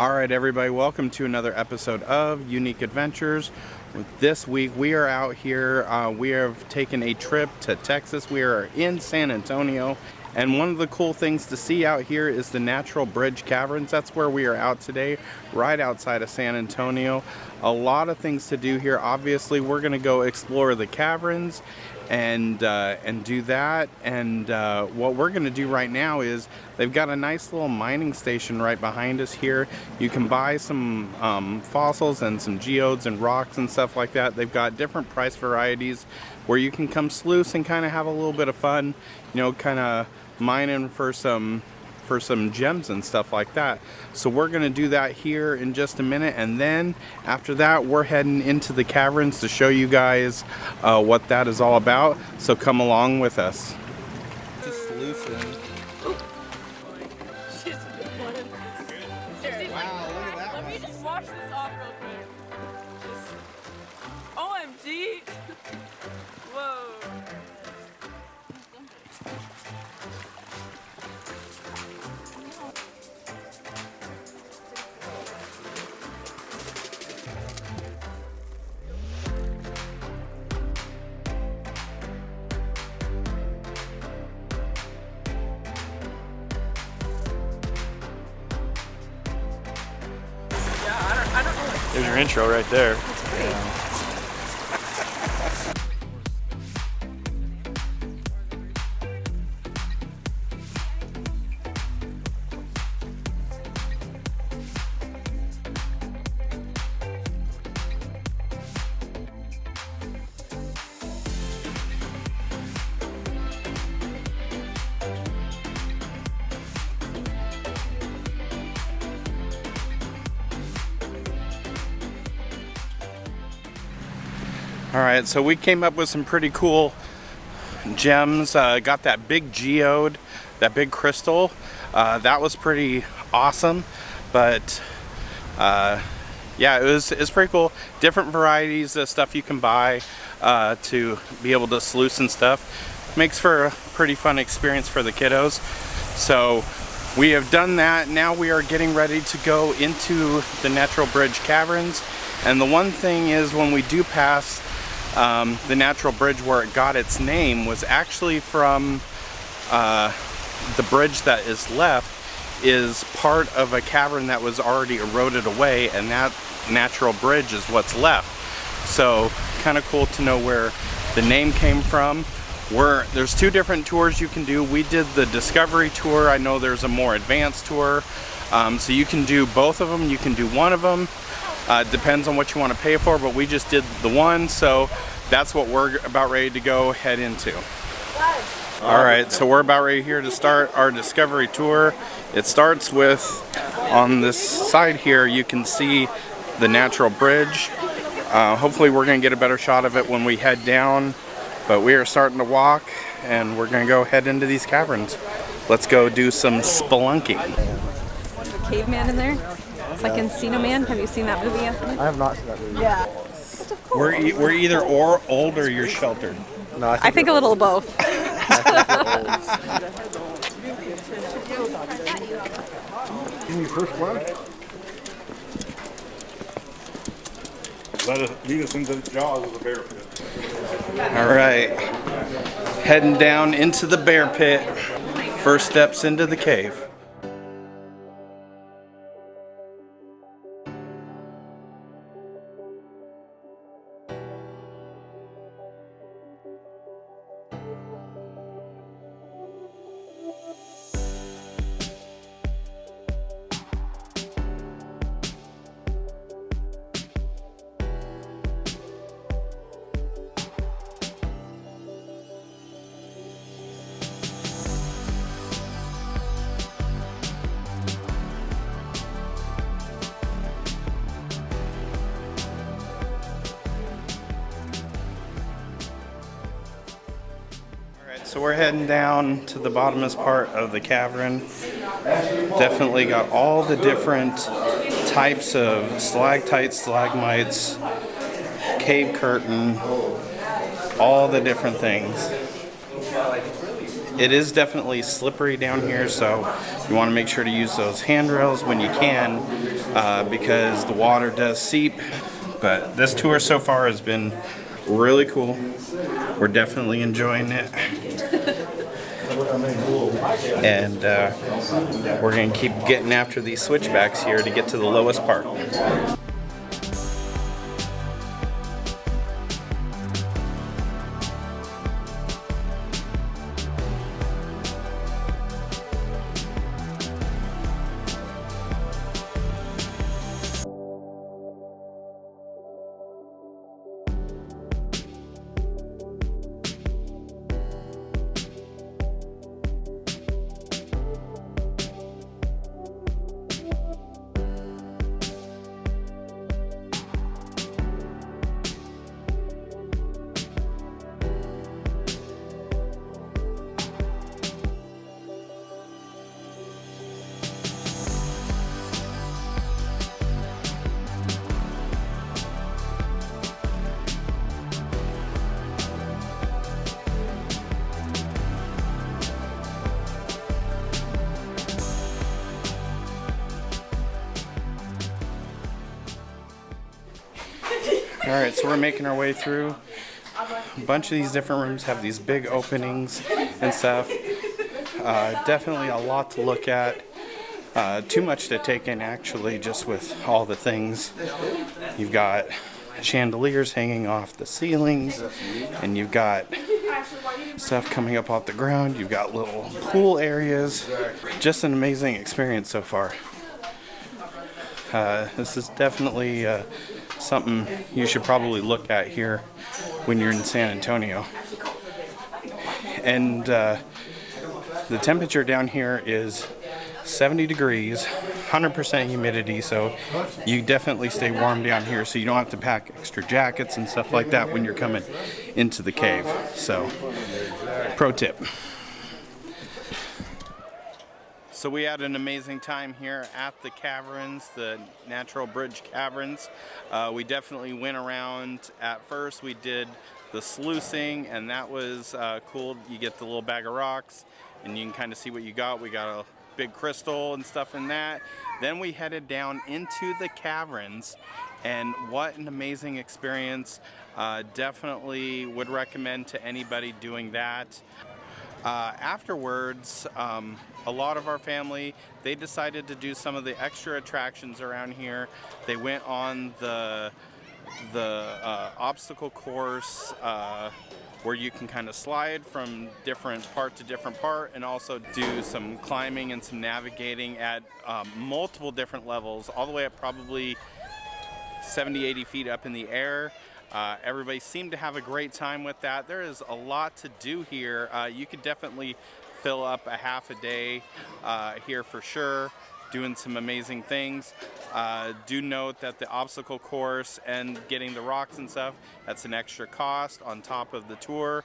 Alright everybody, welcome to another episode of Unique Adventures. This week we are out here, we have taken a trip to Texas. We are in San Antonio, and one of the cool things to see out here is the natural bridge caverns. That's where we are out today, right outside of San Antonio. A lot of things to do here. Obviously we're going to go explore the caverns and do that, and what we're going to do right now is they've got a nice little mining station right behind us here. You can buy some fossils and some geodes and rocks and stuff like that. They've got different price varieties where you can come sluice and kind of have a little bit of fun, you know, kind of mining for some gems and stuff like that. So we're going to do that here in just a minute, and then after that we're heading into the caverns to show you guys what that is all about. So come along with us. Just sluicing. Wow, look at that. Let me just wash this off real quick. OMG! Whoa. There's your intro right there. That's great. Yeah. Alright, so we came up with some pretty cool gems. Got that big geode, that big crystal. That was pretty awesome. But yeah, it's pretty cool. Different varieties of stuff you can buy to be able to sluice and stuff. Makes for a pretty fun experience for the kiddos. So we have done that. Now we are getting ready to go into the natural bridge caverns. And the one thing is, when we do pass the natural bridge where it got its name, was actually from the bridge that is left is part of a cavern that was already eroded away, and that natural bridge is what's left. So kind of cool to know where the name came from. There's two different tours you can do. We did the discovery tour. I know there's a more advanced tour, so you can do both of them. You can do one of them. Depends on what you want to pay for, but we just did the one, so that's what we're about ready to go head into. Alright, so we're about ready here to start our discovery tour. It starts with, on this side here, you can see the natural bridge. Hopefully we're going to get a better shot of it when we head down, but we are starting to walk, and we're going to go head into these caverns. Let's go do some spelunking. There's a caveman in there. It's like Encino Man. Have you seen that movie, Anthony? I have not seen that movie. Yeah. We're either old or you're sheltered. No, I think a little of both. Give me first one. Lead us into the jaws of the bear pit. Alright, heading down into the bear pit. First steps into the cave. So we're heading down to the bottomest part of the cavern. Definitely got all the different types of stalactites, stalagmites, cave curtain, all the different things. It is definitely slippery down here, so you want to make sure to use those handrails when you can, because the water does seep. But this tour so far has been really cool. We're definitely enjoying it. And we're going to keep getting after these switchbacks here to get to the lowest part. Alright, so we're making our way through. A bunch of these different rooms have these big openings and stuff. Definitely a lot to look at. Too much to take in actually, just with all the things. You've got chandeliers hanging off the ceilings, and you've got stuff coming up off the ground. You've got little pool areas. Just an amazing experience so far. This is definitely something you should probably look at here when you're in San Antonio. And the temperature down here is 70 degrees, 100% humidity, so you definitely stay warm down here, so you don't have to pack extra jackets and stuff like that when you're coming into the cave. So, pro tip. So we had an amazing time here at the Caverns, the Natural Bridge Caverns. We definitely went around. At first we did the sluicing, and that was cool. You get the little bag of rocks and you can kind of see what you got. We got a big crystal and stuff in that. Then we headed down into the caverns, and what an amazing experience. Definitely would recommend to anybody doing that. Afterwards, a lot of our family, they decided to do some of the extra attractions around here. They went on the obstacle course where you can kind of slide from different part to different part, and also do some climbing and some navigating at multiple different levels, all the way up probably 70-80 feet up in the air. Everybody seemed to have a great time with that. There is a lot to do here. You could definitely fill up a half a day here for sure, doing some amazing things. Do note that the obstacle course and getting the rocks and stuff, that's an extra cost on top of the tour.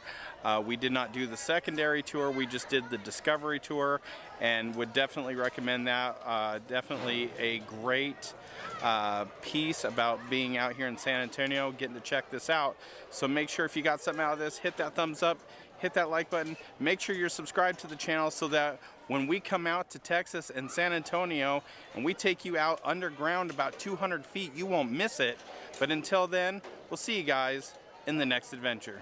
We did not do the secondary tour, we just did the discovery tour, and would definitely recommend that. Definitely a great piece about being out here in San Antonio, getting to check this out. So make sure if you got something out of this, hit that thumbs up, hit that like button, make sure you're subscribed to the channel so that when we come out to Texas and San Antonio and we take you out underground about 200 feet, you won't miss it. But until then, we'll see you guys in the next adventure.